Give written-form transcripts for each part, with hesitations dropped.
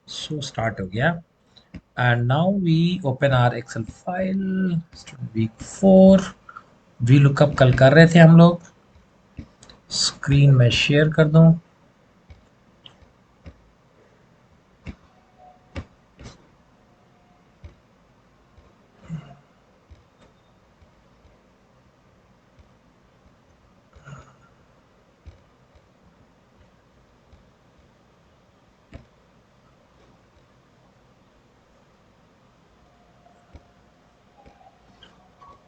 सो start हो गया and now we open our Excel file week 4 V lookup कल कर रहे थे हम लोग। स्क्रीन में शेयर कर दूं।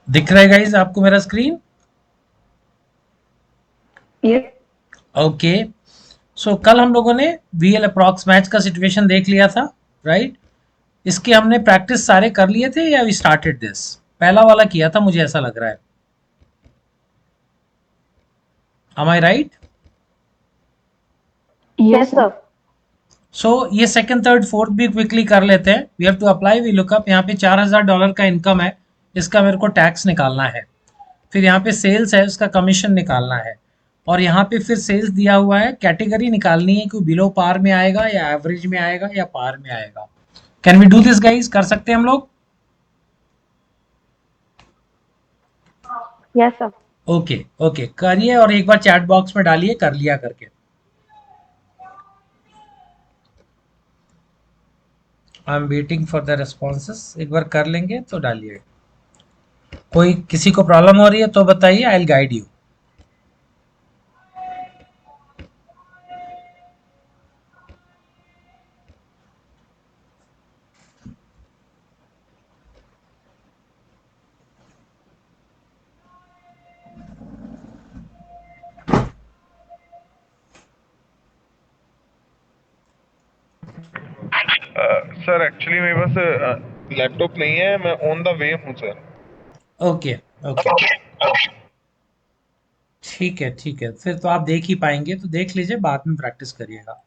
दिख रहा है गाइस आपको मेरा स्क्रीन? ये ओके। सो कल हम लोगों ने वीएल अप्रॉक्स मैच का सिचुएशन देख लिया था, राइट? इसके हमने प्रैक्टिस सारे कर लिए थे या वी स्टार्टेड दिस? पहला वाला किया था मुझे ऐसा लग रहा है। Am I right? Yes sir. So ये सेकंड थर्ड फोर्थ भी क्विकली कर लेते हैं। We have to apply VLOOKUP. यहाँ पे $4000 का इनकम है, इसका मेरे को टैक्स निकालना है। फिर यहाँ पे सेल्स है, उसका कमीशन निकालना है। और यहाँ पे फिर सेल्स दिया हुआ है, कैटेगरी निकालनी है कि बिलो पार में आएगा या एवरेज में आएगा या पार में आएगा। Can we do this guys? कर सकते हैं हम लोग? Yes sir. ओके ओके करिए और एक बार चैट बॉक्स में डालिए कर लिया करके। I am waiting for the responses. एक बार कर लेंगे तो डालिए। कोई किसी को प्रॉब्लम हो रही है तो बताइए, I will guide you. Sir actually मेरे पास लैपटॉप नहीं है, मैं ऑन द वे हूँ सर। ओके ओके ठीक है ठीक है, फिर तो आप देख ही पाएंगे तो देख लीजिए, बाद में प्रैक्टिस करिएगा।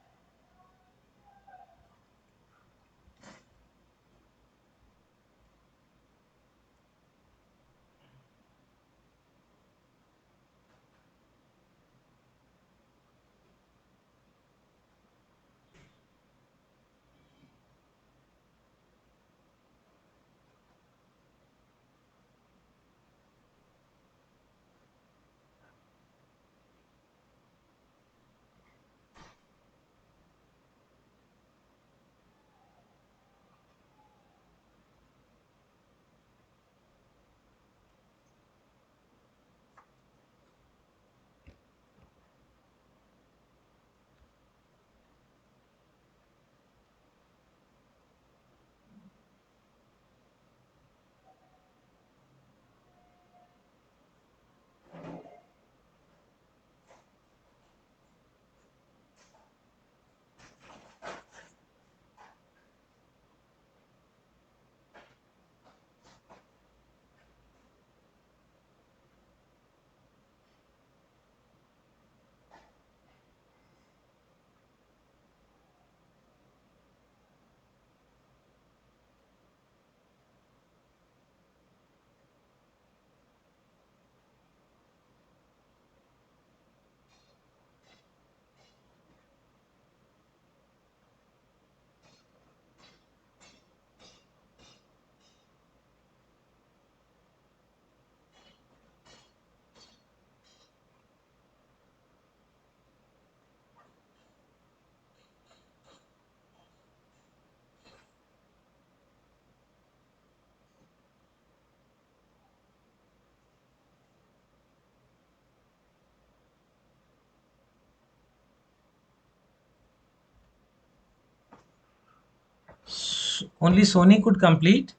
Only Soni could complete.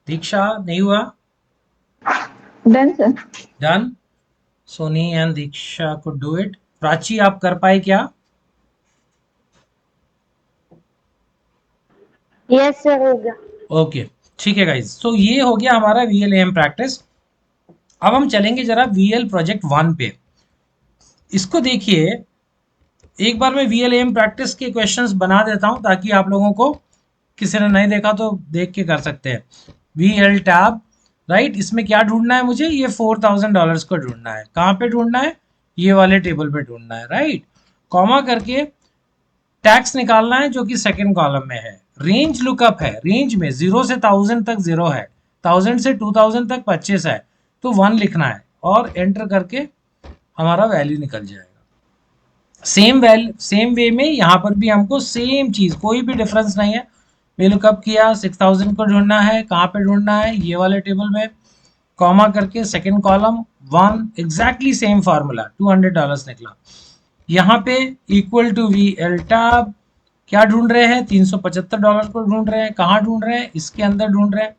Diksha नहीं हुआ? Done sir. Done. Soni and Diksha could do it. Prachi आप कर पाए क्या? यस सर हो गया। ओके ठीक है गाइज, तो ये हो गया हमारा वीएलएम प्रैक्टिस। अब हम चलेंगे जरा वीएल प्रोजेक्ट 1 पे। इसको देखिए, एक बार मैं वीएलएम प्रैक्टिस के क्वेश्चंस बना देता हूं ताकि आप लोगों को, किसी ने नहीं देखा तो देख के कर सकते हैं। VL tab, right? इसमें क्या ढूंढना है मुझे? ये $4000 को ढूंढना है। कहाँ पे ढूंढना है? ये वाले टेबल पे ढूंढना है, राइट? कॉमा करके टैक्स निकालना है जो कि सेकंड कॉलम में है। रेंज लुकअप है, रेंज में 0 से 1000 तक 0 है, 1000 से 2000 तक 25 है, तो 1 लिखना है और एंटर करके हमारा वैल्यू निकल जाएगा। सेम वे में यहाँ पर भी हमको सेम चीज, कोई भी डिफरेंस नहीं है। वे लुकअप किया, 6000 को ढूंढना है, कहाँ पे ढूंढना है, ये वाले टेबल में, कॉमा करके second column 1, exactly same formula, $200 निकला। यहाँ पे equal to V L tab, क्या ढूंढ रहे हैं, $375 को ढूंढ रहे हैं। कहाँ ढूंढ रहे हैं, इसके अंदर ढूंढ रहे हैं,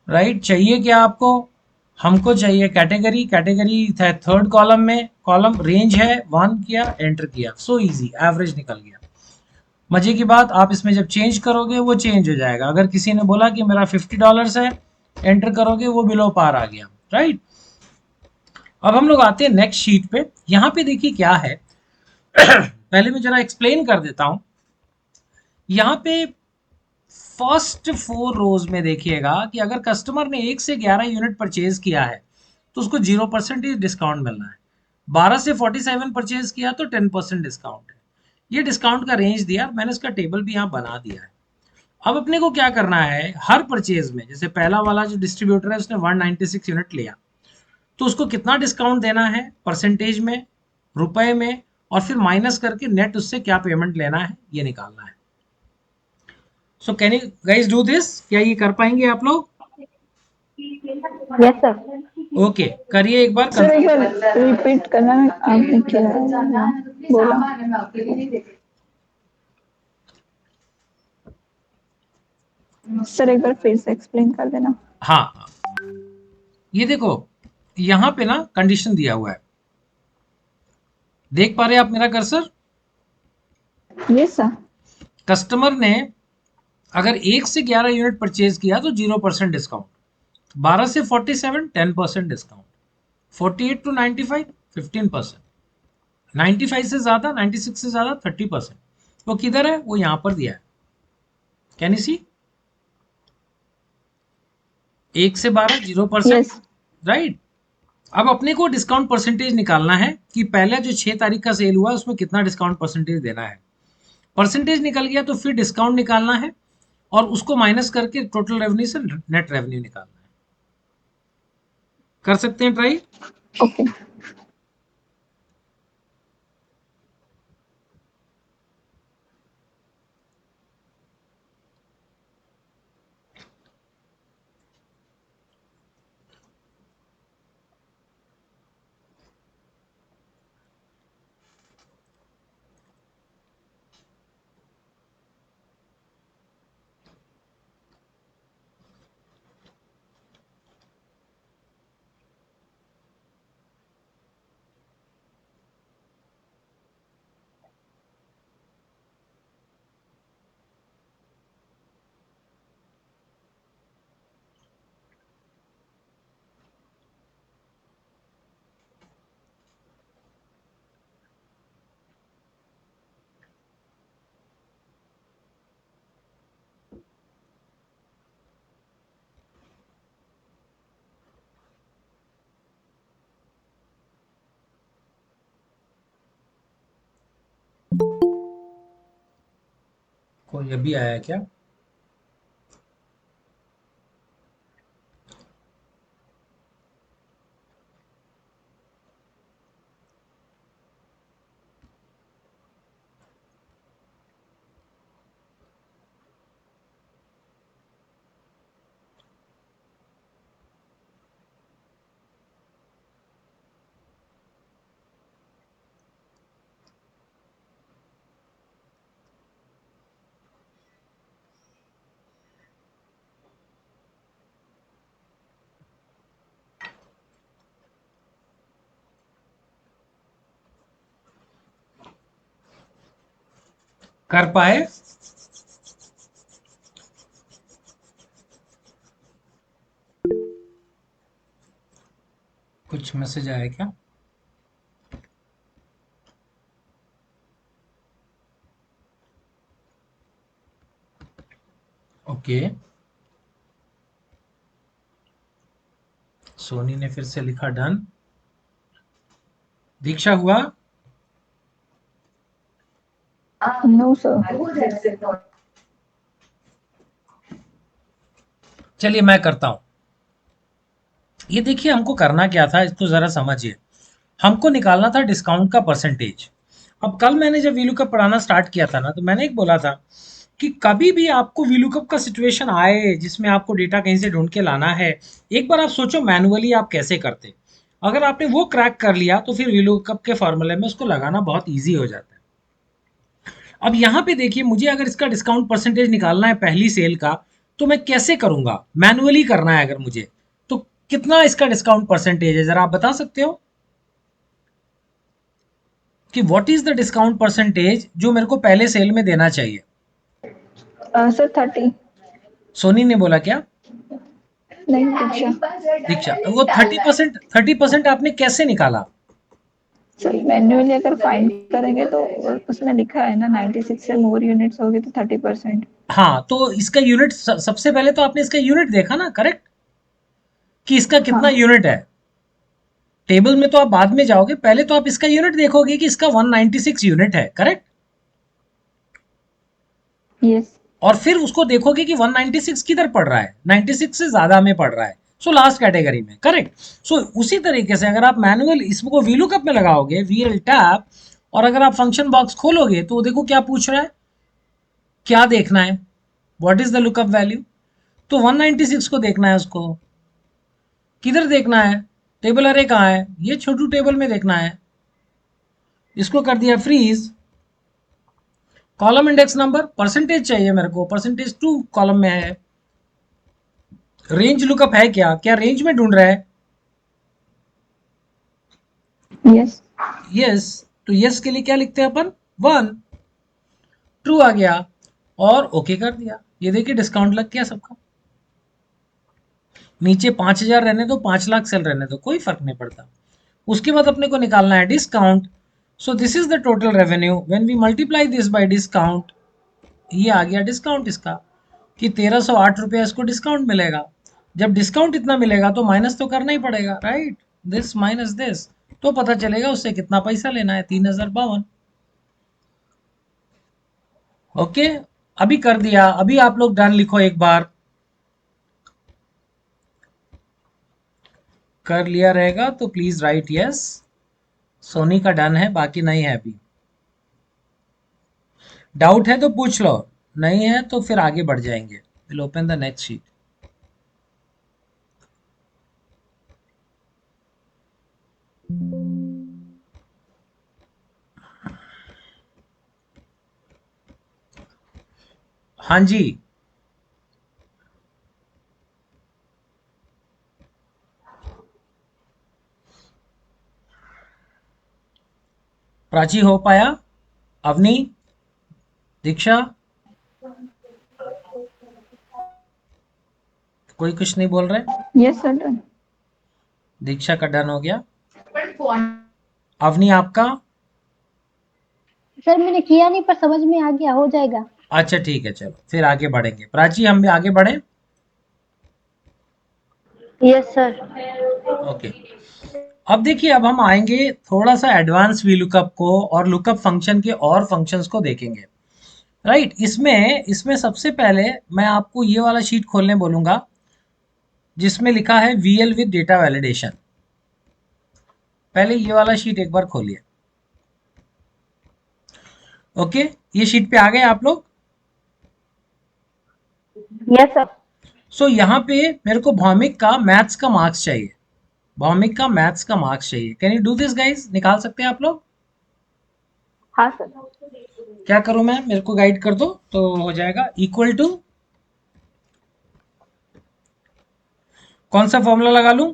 राइट। चाहिए क्या आपको, हमको चाहिए कैटेगरी, कैटेगरी है थर्ड कॉलम में, कॉलम रेंज है 1, किया एंटर किया, सो इजी, एवरेज निकल गया। मजे की बात, आप इसमें जब चेंज करोगे वो चेंज हो जाएगा। अगर किसी ने बोला कि मेरा $50 है, एंटर करोगे वो बिलो पार आ गया, राइट। अब हम लोग आते हैं नेक्स्ट शीट पे। यहाँ पे देखिए क्या है पहले मैं जरा एक्सप्लेन कर देता हूं। यहाँ पे फर्स्ट 4 रोज में देखिएगा कि अगर कस्टमर ने 1 से 11 यूनिट परचेज किया है तो उसको 0% डिस्काउंट मिलना है। 12 से 47 परचेज किया तो 10% डिस्काउंट है। ये डिस्काउंट का रेंज दिया, मैंने इसका टेबल भी यहाँ बना दिया है। अब अपने को क्या करना है, हर परचेज में, जैसे पहला वाला जो डिस्ट्रीब्यूटर है उसने 196 यूनिट लिया, तो उसको कितना डिस्काउंट देना है परसेंटेज में, रुपए में, और फिर माइनस करके नेट उससे क्या पेमेंट लेना है ये निकालना है। So can you guys do this, क्या ये कर पाएंगे आप लोग? Yes sir. ओके, करिए एक बार। सर एक बार रिपीट करना, आपने क्या बोला? सर एक बार फिर से एक्सप्लेन कर देना। हाँ, ये देखो यहाँ पे ना कंडीशन दिया हुआ है, देख पा रहे हैं आप मेरा कर्सर? Yes sir. कस्टमर ने अगर 1 से 11 यूनिट परचेज किया तो 0% डिस्काउंट, 12 से 47 10% डिस्काउंट, 48 टू 95 15%, 95 से ज्यादा, 96 से ज्यादा 30%। वो किधर है, वो यहां पर दिया है, कैन यू सी? 1 से 12 0%, यस। राइट। अब अपने को डिस्काउंट परसेंटेज निकालना है कि पहले जो 6 तारीख का सेल हुआ उसमें कितना डिस्काउंट परसेंटेज देना है। परसेंटेज निकल गया तो फिर डिस्काउंट निकालना है और उसको माइनस करके टोटल रेवेन्यू से नेट रेवेन्यू निकालना है। कर सकते हैं ट्राई? ओके। कोई अभी आया है क्या? कर पाए? कुछ मैसेज आया क्या? ओके, सोनी ने फिर से लिखा डन। दीक्षा हुआ? No sir. चलिए मैं करता हूं। ये देखिए हमको करना क्या था, इसको जरा समझिए। हमको निकालना था डिस्काउंट का परसेंटेज। अब कल मैंने जब वीलुकअप पढ़ाना स्टार्ट किया था ना, तो मैंने एक बोला था कि कभी भी आपको वीलुकअप का सिचुएशन आए जिसमें आपको डेटा कहीं से ढूंढ के लाना है, एक बार आप सोचो मैनुअली आप कैसे करते। अगर आपने वो क्रैक कर लिया तो फिर वीलुकअप के फॉर्मूले में उसको लगाना बहुत ईजी हो जाता है। अब यहाँ पे देखिए, मुझे अगर इसका डिस्काउंट परसेंटेज निकालना है पहली सेल का, तो मैं कैसे करूंगा? मैनुअली करना है अगर मुझे, तो कितना इसका डिस्काउंट परसेंटेज है जरा आप बता सकते हो कि what is the discount percentage जो मेरे को पहले सेल में देना चाहिए? सर 30। सोनी ने बोला क्या? नहीं, दीक्षा। दीक्षा, वो 30% आपने कैसे निकाला? सर मैन्युअली अगर फाइंड करेंगे तो उसमें लिखा है ना 96 से मोर यूनिट्स होगी तो 30%। हाँ, तो इसका यूनिट सबसे पहले तो आपने इसका यूनिट देखा ना, करेक्ट, कि इसका कितना हाँ। यूनिट है। टेबल में तो आप बाद में जाओगे, पहले तो आप इसका यूनिट देखोगे कि इसका 196 यूनिट है, करेक्ट। यस। और फिर उसको देखोगे कि 196 किधर पड़ रहा है, 96 से ज्यादा में पड़ रहा है, सो लास्ट कैटेगरी में, करेक्ट। सो उसी तरीके से अगर आप मैनुअल इसको वीलुकअप में लगाओगे, वीएल टैब, और अगर आप फंक्शन बॉक्स खोलोगे तो देखो क्या पूछ रहा है, क्या देखना है, what is the lookup value. तो 196 को देखना है उसको। किधर देखना है? टेबल अरे कहाँ है, ये छोटू टेबल में देखना है। इसको कर दिया freeze. Column index number percentage चाहिए मेरे को, परसेंटेज 2 कॉलम में है। रेंज लुकअप है क्या, क्या रेंज में ढूंढ रहा है? यस। यस। तो यस के लिए क्या लिखते हैं अपन? 1। ट्रू आ गया और ओके कर दिया। ये देखिए डिस्काउंट लग गया सबका। नीचे 5,000 रहने दो, 5 लाख सेल रहने दो, कोई फर्क नहीं पड़ता। उसके बाद अपने को निकालना है discount. So this is the total revenue when we multiply this by discount. ये आ गया डिस्काउंट इसका, कि 1308 रुपया इसको डिस्काउंट मिलेगा। जब डिस्काउंट इतना मिलेगा तो माइनस तो करना ही पड़ेगा, राइट। दिस माइनस दिस, तो पता चलेगा उससे कितना पैसा लेना है, 3052। ओके, अभी कर दिया। अभी आप लोग डन लिखो एक बार। कर लिया रहेगा तो प्लीज राइट यस। सोनी का डन है, बाकी नहीं है अभी। डाउट है तो पूछ लो, नहीं है तो फिर आगे बढ़ जाएंगे। Will open the next sheet. हाँ जी, प्राची हो पाया? अवनी, दीक्षा, कोई कुछ नहीं बोल रहे? Yes sir done. दीक्षा का डन हो गया। अवनी आपका? सर मैंने किया नहीं पर समझ में आ गया, हो जाएगा। अच्छा ठीक है, चलो फिर आगे बढ़ेंगे। प्राची हम भी आगे बढ़े? Yes sir. ओके। अब देखिए, अब हम आएंगे थोड़ा सा एडवांस वी लुकअप को, और लुकअप फंक्शन के और फंक्शंस को देखेंगे, राइट। इसमें इसमें सबसे पहले मैं आपको ये वाला शीट खोलने बोलूंगा जिसमें लिखा है वीएल विद डेटा वैलिडेशन। पहले ये वाला शीट एक बार खोलिए। ओके, ये शीट पे आ गए आप लोग? Yes sir. सो यहाँ पे मेरे को भौमिक का मैथ्स का मार्क्स चाहिए। भौमिक का मैथ्स का मार्क्स चाहिए। Can you do this guys? निकाल सकते हैं आप लोग? हाँ सर। क्या करूं मैं, मेरे को गाइड कर दो तो हो जाएगा। इक्वल टू कौन सा फॉर्मूला लगा लूं?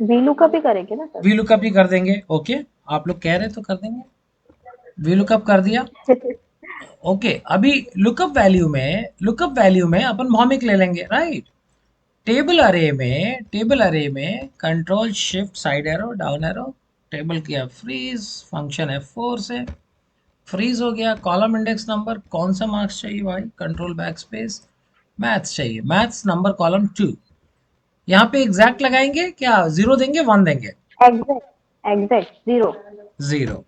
वीलू का भी करेंगे ना सर? वी लुकअप ही कर देंगे। ओके, आप लोग कह रहे तो कर देंगे। वी लुकअप कर दिया। ओके, अभी लुकअप वैल्यू में अपन भौमिक ले लेंगे, राइट। टेबल अरे में control shift side arrow down arrow, table किया फ्रीज, फंक्शन F4 से फ्रीज हो गया। कॉलम इंडेक्स नंबर कौन सा मार्क्स चाहिए भाई? कंट्रोल बैक स्पेस, मैथ्स चाहिए, मैथ्स नंबर कॉलम 2। यहाँ पे एग्जैक्ट लगाएंगे क्या, 0 देंगे 1 देंगे? Exact exact 0। 0।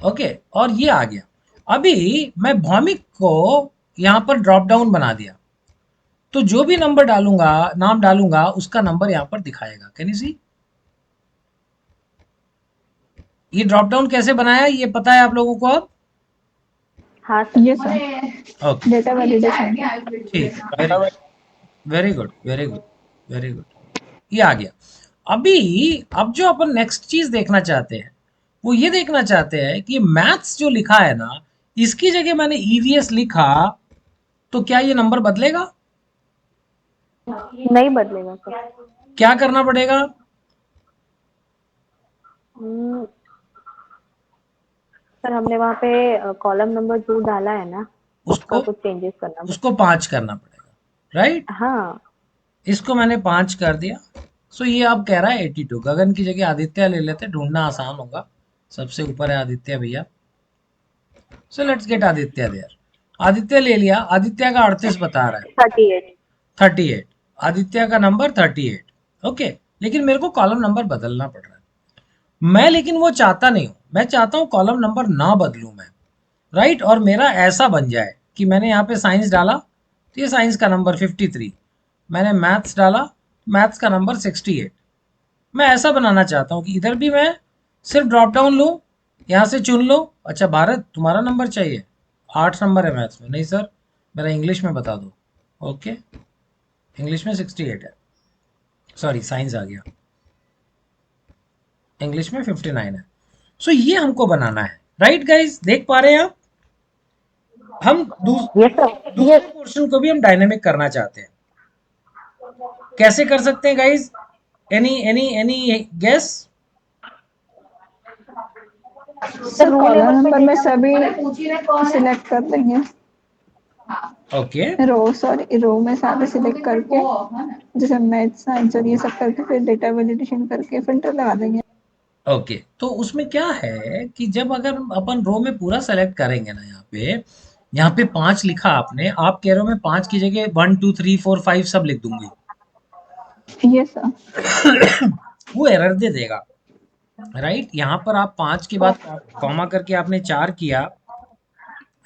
ओके, और ये आ गया। अभी मैं भौमिक को यहाँ पर ड्रॉप डाउन बना दिया, तो जो भी नंबर डालूंगा, नाम डालूंगा, उसका नंबर यहाँ पर दिखाएगा। कैन यू सी? ये ड्रॉप डाउन कैसे बनाया ये पता है आप लोगों को अब? हाँ सर। ये सर ओके, डेटा वैलिडेशन। ठीक, very good, very good, very good, very good. ये आ गया। अभी अब जो अपन नेक्स्ट चीज देखना चाहते हैं, वो ये देखना चाहते हैं कि मैथ्स जो लिखा है ना, इसकी जगह मैंने ईवीएस लिखा, तो क्या ये नंबर बदलेगा? नहीं बदलेगा सर। क्या करना पड़ेगा? हम्म, सर हमने वहाँ पे कॉलम नंबर 2 डाला है ना, उसका उसको कुछ चेंजेस करना उसको 5 करना पड़ेगा, राइट? पड़ेगा। हाँ इसको मैंने 5 कर दिया। सो ये अब कह रहा है 82। गगन की जगह आदित्य ले लेते, ढूंढना आसान होगा। सबसे ऊपर है आदित्य भैया। So let's get Aditya there. Aditya ले लिया। आदित्य का 38 बता रहा है। 38। 38। आदित्य का नंबर 38। ओके, लेकिन मेरे को कॉलम नंबर बदलना पड़ रहा है। मैं लेकिन वो चाहता नहीं हूं। मैं चाहता हूं कॉलम नंबर ना बदलूं मैं, राइट? और मेरा ऐसा बन जाए कि मैंने यहाँ पे साइंस डाला, तो ये साइंस का नंबर 53। मैंने मैथ्स डाला, मैथ्स का नंबर 68। मैं ऐसा बनाना चाहता हूँ कि इधर भी मैं सिर्फ ड्रॉप डाउन लूँ, यहाँ से चुन लो। अच्छा भारत, तुम्हारा नंबर चाहिए? 8 नंबर है मैथ्स में। नहीं सर, मेरा इंग्लिश में बता दो। ओके, इंग्लिश में 68 है। सॉरी, साइंस आ गया। इंग्लिश में 59 है। सो ये हमको बनाना है, राइट गाइज? देख पा रहे हैं आप? हम यस सर। दूसरे पोर्शन को भी हम डायनेमिक करना चाहते हैं। कैसे कर सकते हैं guys? Any guess? Sir row column level पे नंबर में डेटा सभी सिलेक्ट कर देंगे। ओके, रो, सॉरी, रो में सारे सिलेक्ट करके, जैसे मैथ्स आंसर ये सब करके, फिर डेटा वैलिडेशन करके फिल्टर लगा देंगे। ओके। तो उसमें क्या है कि जब अगर अपन रो में पूरा सेलेक्ट करेंगे ना, यहाँ पे 5 लिखा आपने, आप कह रहे हो मैं 5 की जगह 1 2 3 4 5 सब लिख दूंगी, ये सर वो एरर दे देगा, राइट? यहाँ पर आप 5 के बाद कॉमा करके आपने 4 किया,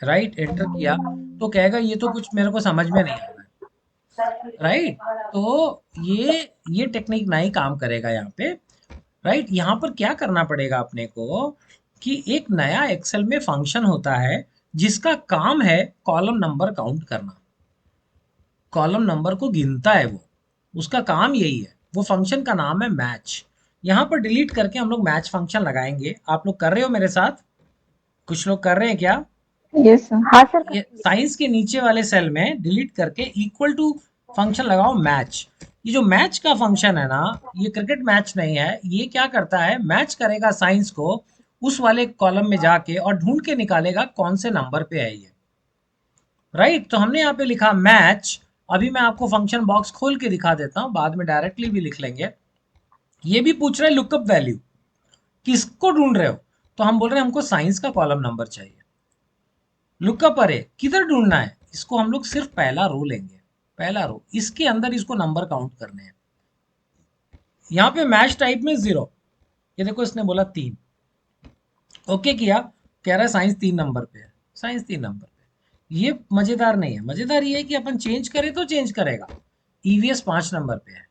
राइट? एंटर किया, तो कहेगा ये तो कुछ मेरे को समझ में नहीं आ रहा है, राइट? तो ये टेक्निक नहीं काम करेगा यहाँ पे, राइट? यहाँ पर क्या करना पड़ेगा अपने को कि एक नया एक्सेल में फंक्शन होता है जिसका काम है कॉलम नंबर काउंट करना। कॉलम नंबर को गिनता है वो, उसका काम यही है। वो फंक्शन का नाम है मैच। यहाँ पर डिलीट करके हम लोग मैच फंक्शन लगाएंगे। आप लोग कर रहे हो मेरे साथ? कुछ लोग कर रहे हैं क्या? ये सर हाँ सर ये साइंस के नीचे वाले सेल में डिलीट करके इक्वल टू फंक्शन लगाओ मैच। ये जो मैच का फंक्शन है ना, ये क्रिकेट मैच नहीं है। ये क्या करता है, मैच करेगा साइंस को उस वाले कॉलम में जाके और ढूंढ के निकालेगा कौन से नंबर पे है ये, राइट? तो हमने यहाँ पे लिखा मैच। अभी मैं आपको फंक्शन बॉक्स खोल के दिखा देता हूँ, बाद में डायरेक्टली भी लिख लेंगे। ये भी पूछ रहा है लुकअप वैल्यू, किसको ढूंढ रहे हो? तो हम बोल रहे हैं हमको साइंस का कॉलम नंबर चाहिए। लुकअप अरे किधर ढूंढना है? इसको हम लोग सिर्फ पहला रो लेंगे, पहला रो, इसके अंदर इसको नंबर काउंट करने हैं। यहाँ पे मैच टाइप में 0, ये देखो इसने बोला 3। ओके किया, कह रहा है साइंस 3 नंबर पे है। साइंस 3 नंबर पे, ये मजेदार नहीं है। मजेदार ये है कि अपन चेंज करें तो चेंज करेगा। ईवीएस 5 नंबर पे है।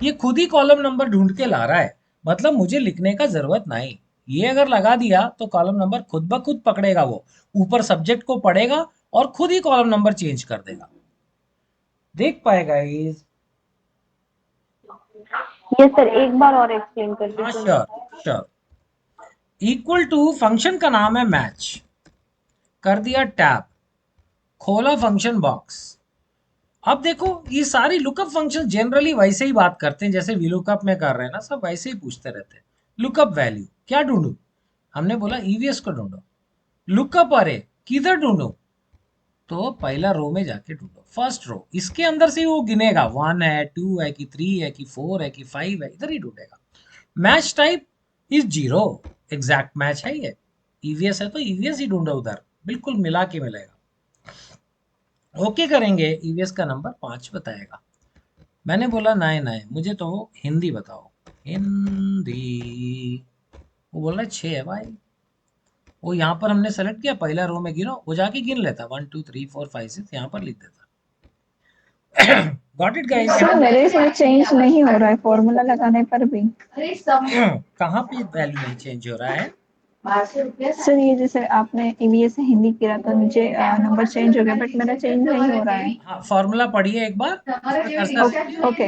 ये खुद ही कॉलम नंबर ढूंढ के ला रहा है, मतलब मुझे लिखने का जरूरत नहीं। ये अगर लगा दिया तो कॉलम नंबर खुद ब खुद पकड़ेगा, वो ऊपर सब्जेक्ट को पढ़ेगा और खुद ही कॉलम नंबर चेंज कर देगा। देख पाएगा इस? यस सर, एक बार और एक्सप्लेन कर हाँ दीजिए। Sure, sure. Equal to function का नाम है मैच, कर दिया टैब, खोला फंक्शन बॉक्स। अब देखो ये सारी लुकअप फंक्शन जनरली वैसे ही बात करते हैं जैसे वीलुकअप में कर रहे हैं ना, सब वैसे ही पूछते रहते हैं। लुकअप वैल्यू क्या ढूंढू? हमने बोला ईवीएस को ढूंढो। लुकअप अरे किधर ढूंढो? तो पहला रो में जाके ढूंढो, फर्स्ट रो। इसके अंदर से वो गिनेगा, 1 है, 2 है कि 3 है कि 4 है कि 5 है, इधर ही ढूंढेगा। Match type is 0, exact match है ये। ईवीएस है तो ईवीएस ही ढूंढो उधर, बिल्कुल मिला के मिलेगा। ओके करेंगे, ईवीएस का नंबर 5 बताएगा। मैंने बोला नहीं नहीं, मुझे तो हिंदी बताओ, हिंदी। वो बोल रहा है 6 है भाई। वो यहाँ पर हमने सेलेक्ट किया, पहला रो में गिनो, वो जाके गिन लेता 1 2 3 4 5 6, यहाँ पर लिख देता। Got it guys? सर मेरे इसमें चेंज नहीं हो रहा है फॉर्मूला लगाने पर भी। कहाँ पे वैल्यू नहीं चेंज हो रहा है? सर ये जैसे आपने ईवीएस से हिंदी किया तो नीचे नंबर चेंज हो गया, बट मेरा चेंज नहीं हो रहा है। हाँ, फॉर्मूला पढ़िए एक बार, इस पे कर्सर रखिए, okay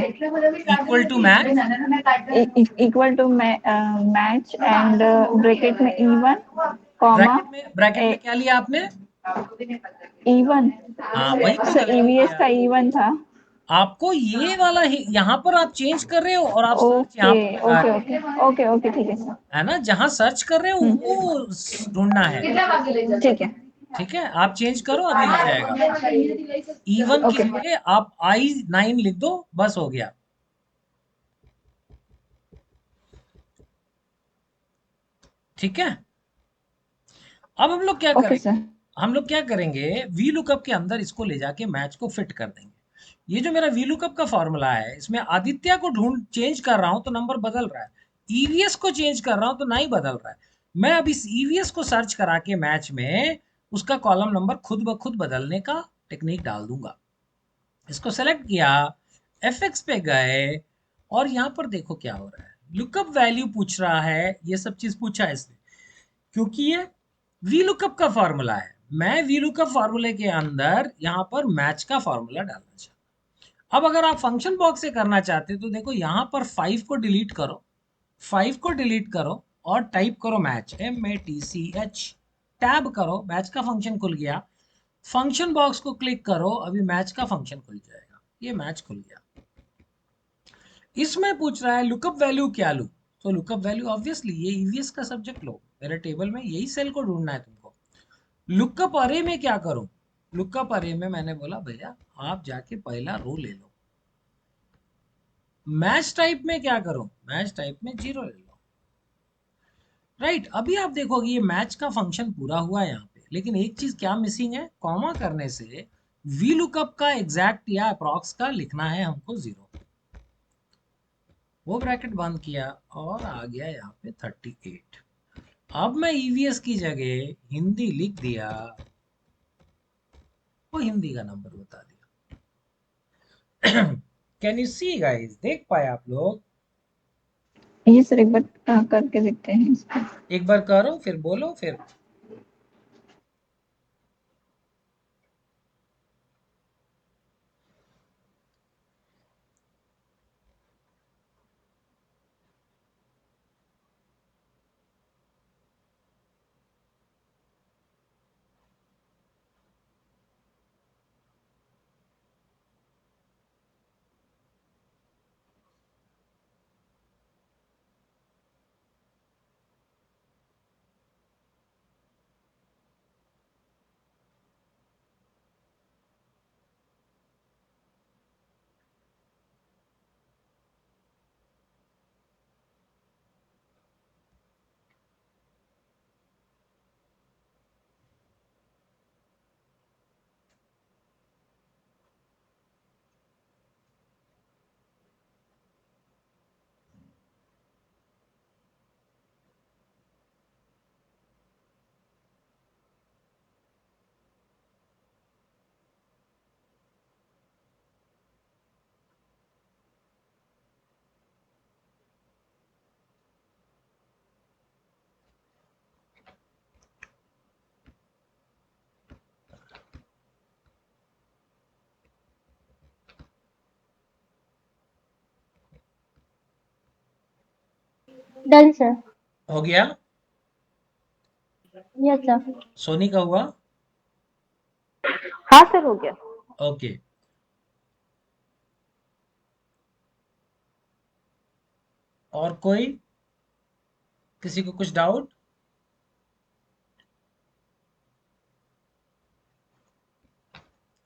equal to match, equal to match and bracket में E1 कॉमा ब्रैकेट में क्या लिया आपने? E1। हाँ, वही तो सर गलती ईवीएस किया। का E1 था। आपको ये वाला ही यहाँ पर आप चेंज कर रहे हो और आप सर्च यहाँ ओके पर लगा ओके रहे हो, ओके ओके ओके ठीक है सर। है ना? जहाँ सर्च कर रहे हो वो ढूंढना है। ठीक है ठीक है, आप चेंज करो, अभी हो जाएगा। E1 की ओके जगह आप I9 लिख दो, बस हो गया। ठीक है, अब हम लोग क्या ओके करेंगे? सर। हम लोग क्या करेंगे, वी लुकअप के अंदर इसको ले जाके मैच को फिट कर देंगे। ये जो मेरा वी लुकअप का फॉर्मूला है, इसमें आदित्य को ढूंढ चेंज कर रहा हूं तो नंबर बदल रहा है, ईवीएस को चेंज कर रहा हूं तो नहीं बदल रहा है। मैं अब इस ईवीएस को सर्च करा के मैच में उसका कॉलम नंबर खुद ब खुद बदलने का टेक्निक डाल दूंगा। इसको सेलेक्ट किया, एफ पे गए, और यहाँ पर देखो क्या हो रहा है, लुकअप वैल्यू पूछ रहा है, ये सब चीज पूछा है इसने, क्योंकि ये वी लुकअप का फॉर्मूला है। मैं वी लुकअप फॉर्मूले के अंदर यहाँ पर मैच का फॉर्मूला डालना चाहता हूँ। अब अगर आप फंक्शन बॉक्स से करना चाहते तो देखो यहाँ पर 5 को डिलीट करो, 5 को डिलीट करो और टाइप करो मैच, MATCH, टैब करो, मैच का फंक्शन खुल गया। फंक्शन बॉक्स को क्लिक करो, अभी मैच का फंक्शन खुल जाएगा, ये मैच खुल गया। इसमें पूछ रहा है लुकअप वैल्यू क्या लूं, तो लुकअप वैल्यू ऑब्वियसली ये ईवीएस का सब्जेक्ट लो, मेरे टेबल में यही सेल को ढूंढना है तुमको। लुकअप अरे में क्या करूं? लुकअप अरे में मैंने बोला भैया आप जाके पहला रो ले लो। मैच टाइप में क्या करूं? मैच टाइप में 0 ले लो। राइट, अभी आप देखोगे ये मैच का फंक्शन पूरा हुआ है यहाँ पे, लेकिन एक चीज क्या मिसिंग है, कॉमा करने से वी लुकअप का एग्जैक्ट या अप्रॉक्स का लिखना है हमको 0। वो ब्रैकेट बंद किया और आ गया यहाँ पे 38। अब मैं ईवीएस की जगह हिंदी लिख दिया, वो हिंदी का नंबर बता दिया। कैन यू सी गाइस, देख पाए आप लोग? ये सर एक बार करके देखते हैं इसको। एक बार करो फिर बोलो फिर। Done sir. हो गया? Yes sir. सोनी का हुआ? हाँ सर हो गया। ओके, और कोई, किसी को कुछ डाउट?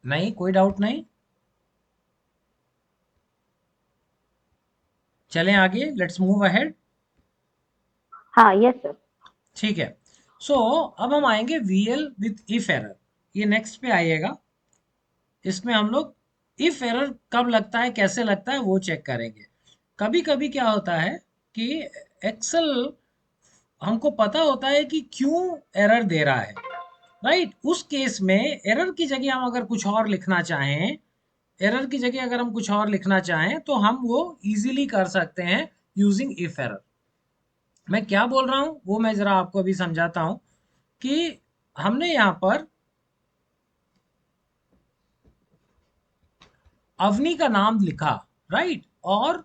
नहीं, कोई डाउट नहीं? चलें आगे, लेट्स मूव अहेड। हाँ यस सर। ठीक है, सो अब हम आएंगे वीएल विथ इफ एरर, ये नेक्स्ट पे आइएगा। इसमें हम लोग इफ एरर कब लगता है, कैसे लगता है, वो चेक करेंगे। कभी कभी क्या होता है कि एक्सेल हमको पता होता है कि क्यों एरर दे रहा है, राइट। उस केस में एरर की जगह हम अगर कुछ और लिखना चाहें, एरर की जगह अगर हम कुछ और लिखना चाहें तो हम वो इजीली कर सकते हैं यूजिंग इफ एरर। मैं क्या बोल रहा हूं वो मैं जरा आपको अभी समझाता हूं कि हमने यहां पर अवनी का नाम लिखा, राइट, और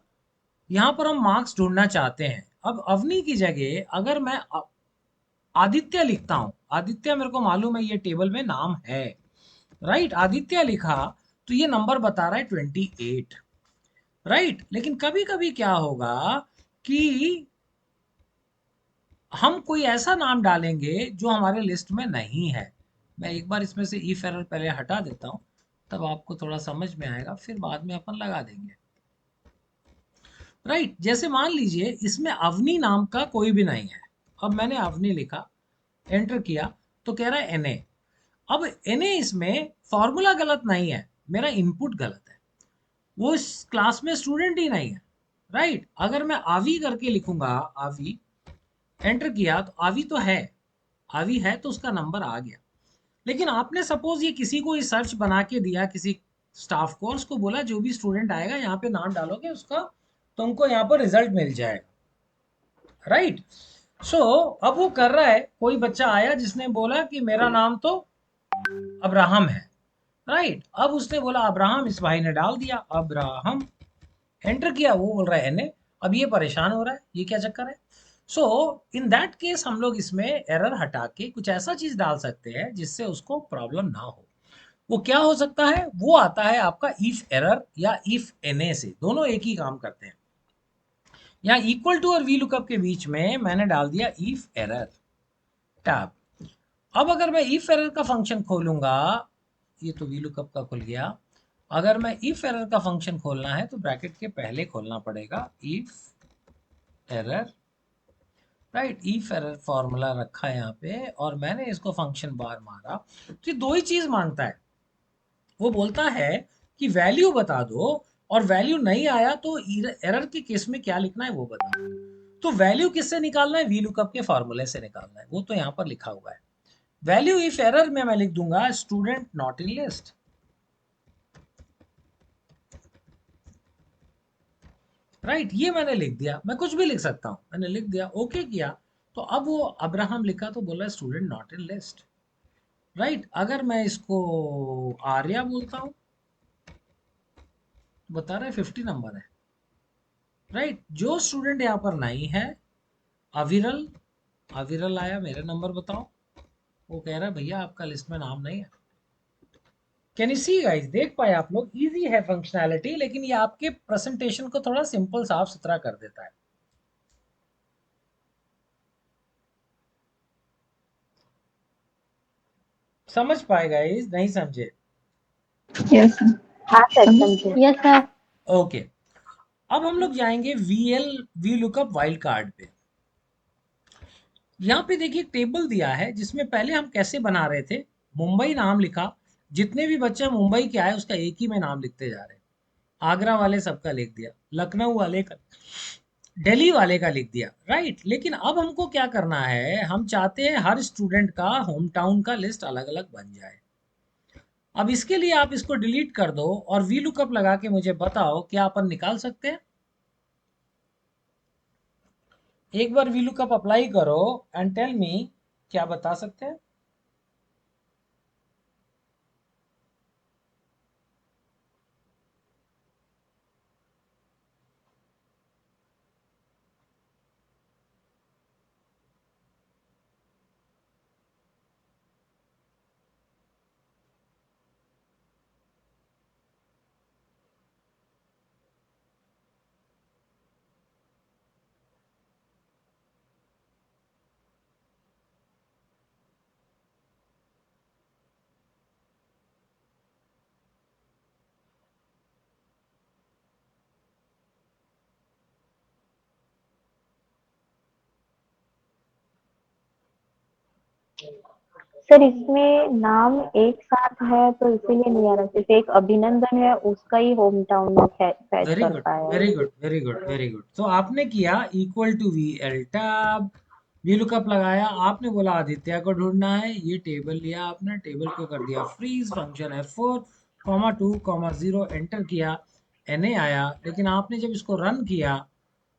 यहां पर हम मार्क्स ढूंढना चाहते हैं। अब अवनी की जगह अगर मैं आदित्य लिखता हूं, आदित्य मेरे को मालूम है ये टेबल में नाम है, राइट, आदित्य लिखा तो ये नंबर बता रहा है 28, राइट। लेकिन कभी कभी क्या होगा कि हम कोई ऐसा नाम डालेंगे जो हमारे लिस्ट में नहीं है। मैं एक बार इसमें से इफ एरर पहले हटा देता हूं, तब आपको थोड़ा समझ में आएगा, फिर बाद में अपन लगा देंगे, राइट। जैसे मान लीजिए इसमें अवनी नाम का कोई भी नहीं है। अब मैंने अवनी लिखा, एंटर किया, तो कह रहा है एनए। अब एनए इसमें फॉर्मूला गलत नहीं है, मेरा इनपुट गलत है, वो इस क्लास में स्टूडेंट ही नहीं है, राइट। अगर मैं आवी करके लिखूंगा, आवी, एंटर किया तो आवी तो है, आवी है तो उसका नंबर आ गया। लेकिन आपने सपोज ये किसी को सर्च बना के दिया, किसी स्टाफ को, और उसको बोला जो भी स्टूडेंट आएगा यहाँ पे नाम डालोगे उसका, तुमको यहाँ पर रिजल्ट मिल जाएगा, राइट। सो अब वो कर रहा है, कोई बच्चा आया जिसने बोला कि मेरा नाम तो अब्राहम है, राइट। अब उसने बोला अब्राहम, इस भाई ने डाल दिया अब्राहम, एंटर किया, वो बोल रहा है एनए। अब ये परेशान हो रहा है, ये क्या चक्कर है। सो इन दैट केस हम लोग इसमें एरर हटा के कुछ ऐसा चीज डाल सकते हैं जिससे उसको प्रॉब्लम ना हो। वो क्या हो सकता है, वो आता है आपका इफ एरर या इफ एनए से, दोनों एक ही काम करते हैं। यहाँ इक्वल टू और वी लुकअप के बीच में मैंने डाल दिया इफ एरर टैब। अब अगर मैं इफ एरर का फंक्शन खोलूंगा, ये तो वी लुकअप का खुल गया। अगर मैं इफ एरर का फंक्शन खोलना है तो ब्रैकेट के पहले खोलना पड़ेगा if error, right. If error formula रखा है यहाँ पे और मैंने इसको फंक्शन बार मारा, तो ये दो ही चीज मांगता है। वो बोलता है कि वैल्यू बता दो, और वैल्यू नहीं आया तो एरर के केस में क्या लिखना है वो बता दो। तो वैल्यू किससे निकालना है, वी लुकअप के फॉर्मूले से निकालना है, वो तो यहाँ पर लिखा हुआ है। वैल्यू इफ एरर में मैं लिख दूंगा student not in list, right. ये मैंने लिख दिया, मैं कुछ भी लिख सकता हूं, मैंने लिख दिया, ओके किया। तो अब वो अब्राहम लिखा तो बोला student not in list, right. अगर मैं इसको आर्या बोलता हूं तो बता रहा है 50 नंबर है, राइट। जो स्टूडेंट यहाँ पर नहीं है, अविरल, अविरल आया, मेरे नंबर बताओ, वो कह रहा है भैया आपका लिस्ट में नाम नहीं है। कैन यू सी गाइस, देख पाए आप लोग, इजी है फंक्शनैलिटी, लेकिन ये आपके प्रेजेंटेशन को थोड़ा सिंपल साफ सुथरा कर देता है। समझ पाए गाइस, नहीं समझे? Yes sir. हाँ सर समझ समझे। Yes sir. ओके। अब हम लोग जाएंगे वी लुकअप वाइल्ड कार्ड पे। यहाँ पे देखिए टेबल दिया है जिसमें पहले हम कैसे बना रहे थे, मुंबई नाम लिखा, जितने भी बच्चे मुंबई के आए उसका एक ही में नाम लिखते जा रहे हैं। आगरा वाले सबका लिख दिया, लखनऊ वाले का, दिल्ली वाले का लिख दिया, राइट। लेकिन अब हमको क्या करना है, हम चाहते हैं हर स्टूडेंट का होम टाउन का लिस्ट अलग अलग बन जाए। अब इसके लिए आप इसको डिलीट कर दो और वी लुकअप लगा के मुझे बताओ क्या अपन निकाल सकते हैं। एक बार वी लुकअप अप्लाई करो एंड टेल मी, क्या बता सकते हैं। सर इसमें नाम एक साथ है तो इसीलिए नहीं आ रहा, सिर्फ एक अभिनंदन है, उसका ही होम टाउन में फैच वेरी कर गुड, पाया है। Very good, very good, very good. तो आपने किया equal to V L tab, V lookup लगाया, आपने बोला आदित्य को ढूंढना है, ये टेबल लिया आपने, टेबल को कर दिया फ्रीज, फंक्शन F4, 2, 0 एंटर किया, NA आया, लेकिन आपने जब इसको रन किया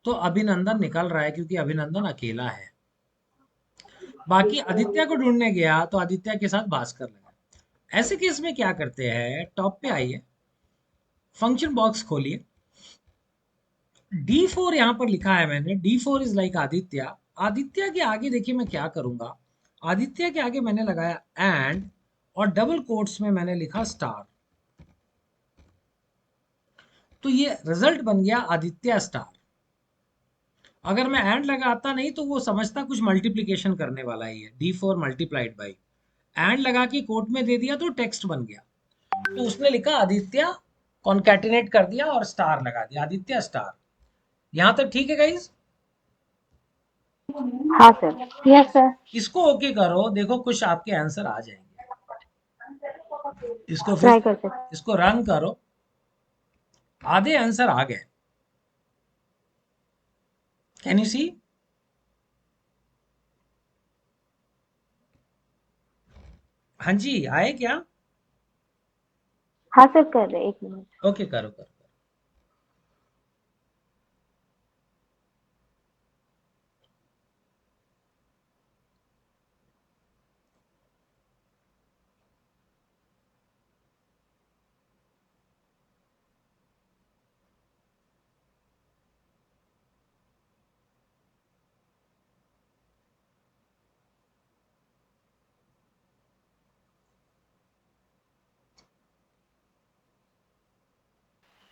तो अभिनंदन निकल रहा है क्योंकि अभिनंदन अकेला है। बाकी आदित्य को ढूंढने गया तो आदित्य के साथ भास्कर लगा। ऐसे केस में क्या करते हैं, टॉप पे आइए, फंक्शन बॉक्स खोलिए, D4 यहां पर लिखा है मैंने, D4 is like Aditya. Aditya के आगे देखिए मैं क्या करूंगा, आदित्य के आगे मैंने लगाया एंड और डबल कोट्स में मैंने लिखा स्टार, तो ये रिजल्ट बन गया आदित्य स्टार। अगर मैं एंड लगाता नहीं तो वो समझता कुछ मल्टीप्लिकेशन करने वाला ही है, D4 मल्टीप्लाइड बाई, एंड लगा के कोट में दे दिया तो टेक्स्ट बन गया। तो उसने लिखा आदित्य, कॉन्कैटिनेट कर दिया और स्टार लगा दिया, आदित्य स्टार। यहां तक ठीक है गाइस? हाँ सर। Yes sir. इसको ओके करो, देखो कुछ आपके आंसर आ जाएंगे। इसको फिर ट्राई करते हैं। इसको रन करो, आधे आंसर आ गए। कैन यू सी? हाँ जी, आए क्या? हाँ सर कर रहे हैं, 1 मिनट। ओके, करो करो।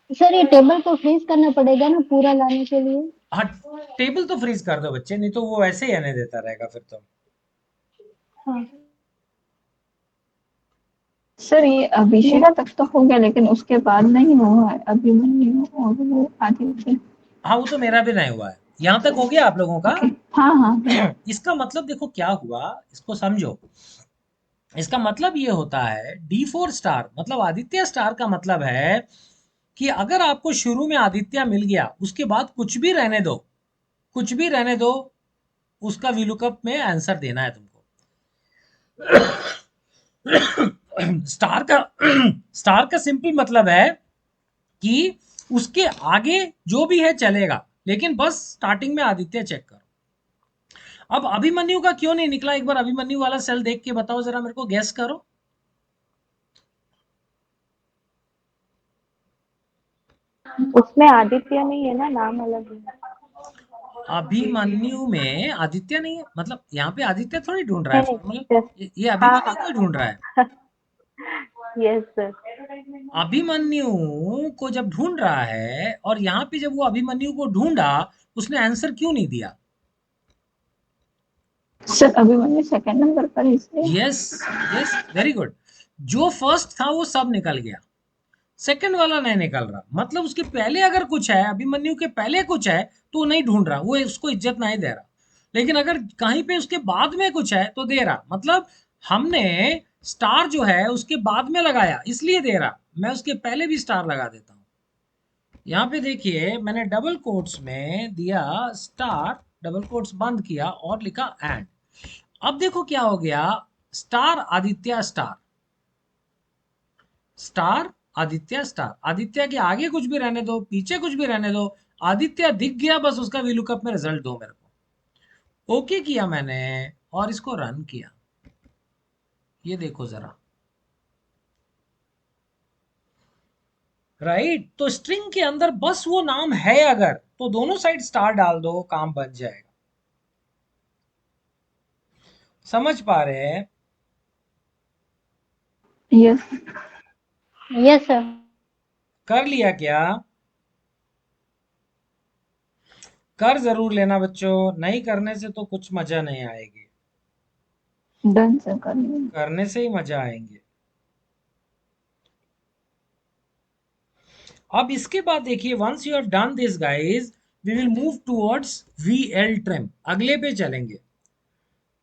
सर ये टेबल को फ्रीज करना पड़ेगा ना पूरा लाने के लिए? हाँ, टेबल तो फ्रीज कर दो बच्चे, नहीं तो वो वैसे ही आने देता रहेगा फिर तो। हाँ। सर ये अभिषेक तक तो हो गया, लेकिन उसके बाद नहीं हुआ है अभिमन्यु और वो आदित्य। हाँ, वो तो मेरा भी नहीं हुआ है। यहाँ तक हो गया आप लोगों का? ओके, हाँ हाँ। इसका मतलब देखो क्या हुआ, इसको समझो। इसका मतलब ये होता है D4 स्टार मतलब आदित्य स्टार का मतलब है कि अगर आपको शुरू में आदित्य मिल गया, उसके बाद कुछ भी रहने दो, कुछ भी रहने दो, उसका वीलुकअप में आंसर देना है तुमको। स्टार का स्टार का सिंपल मतलब है कि उसके आगे जो भी है चलेगा, लेकिन बस स्टार्टिंग में आदित्य चेक करो। अब अभिमन्यु का क्यों नहीं निकला, एक बार अभिमन्यु वाला सेल देख के बताओ जरा मेरे को, गेस करो। उसमें आदित्य नहीं है ना, नाम अलग है। अभिमन्यु में आदित्य नहीं है, मतलब यहाँ पे आदित्य थोड़ी ढूंढ रहा है नहीं फॉर्मूला, नहीं just- ये हाँ अभिमन्यु को ही ढूंढ रहा है। Yes sir. अभिमन्यु को जब ढूंढ रहा है और यहाँ पे जब वो अभिमन्यु को ढूंढा, उसने आंसर क्यों नहीं दिया? सर अभिमन्यु सेकंड नंबर पर है इसलिए। Yes, yes, very good. जो फर्स्ट था वो सब निकल गया, सेकंड वाला नहीं निकल रहा, मतलब उसके पहले अगर कुछ है, अभिमन्यु के पहले कुछ है तो वो नहीं ढूंढ रहा, वो उसको इज्जत नहीं दे रहा। लेकिन अगर कहीं पे उसके बाद में कुछ है तो दे रहा, मतलब हमने स्टार जो है उसके बाद में लगाया इसलिए दे रहा, मैं उसके पहले भी स्टार लगा देता हूँ। यहाँ पे देखिए मैंने डबल कोट्स में दिया स्टार, डबल कोट्स बंद किया और लिखा एंड। अब देखो क्या हो गया, star Aditya star, star Aditya star, Aditya के आगे कुछ भी रहने दो, पीछे कुछ भी रहने दो, आदित्य दिख गया, बस उसका वीलुकअप में रिजल्ट दो मेरे को। ओके किया मैंने और इसको रन किया, ये देखो जरा, राइट। तो स्ट्रिंग के अंदर बस वो नाम है अगर, तो दोनों साइड स्टार डाल दो, काम बन जाएगा। समझ पा रहे हैं? यस। Yes sir. कर लिया क्या? कर जरूर लेना बच्चों, नहीं करने से तो कुछ मजा नहीं आएगी, डन सर, कर लिया। करने से ही मजा आएंगे। अब इसके बाद देखिए, once you have done this guys, we will move towards VL trim, अगले पे चलेंगे।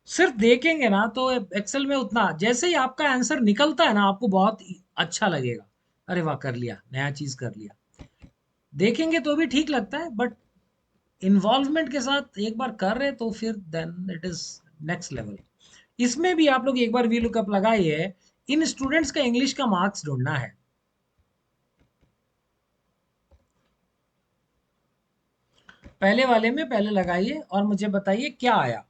सिर्फ देखेंगे ना तो एक्सेल में उतना, जैसे ही आपका आंसर निकलता है ना आपको बहुत अच्छा लगेगा, अरे वाह कर लिया, नया चीज कर लिया। देखेंगे तो भी ठीक लगता है, बट इन्वॉल्वमेंट के साथ एक बार कर रहे तो फिर then it is next level. इसमें भी आप लोग एक बार वी लुकअप लगाइए, इन स्टूडेंट्स का इंग्लिश का मार्क्स ढूंढना है। पहले वाले में पहले लगाइए और मुझे बताइए क्या आया।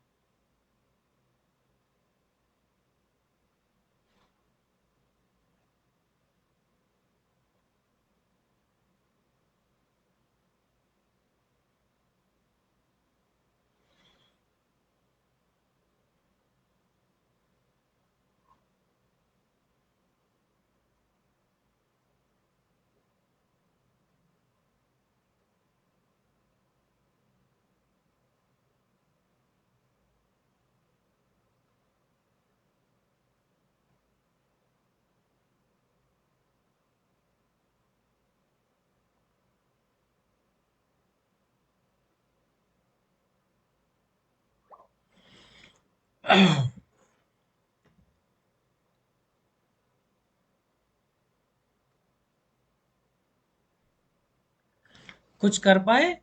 कुछ कर पाए?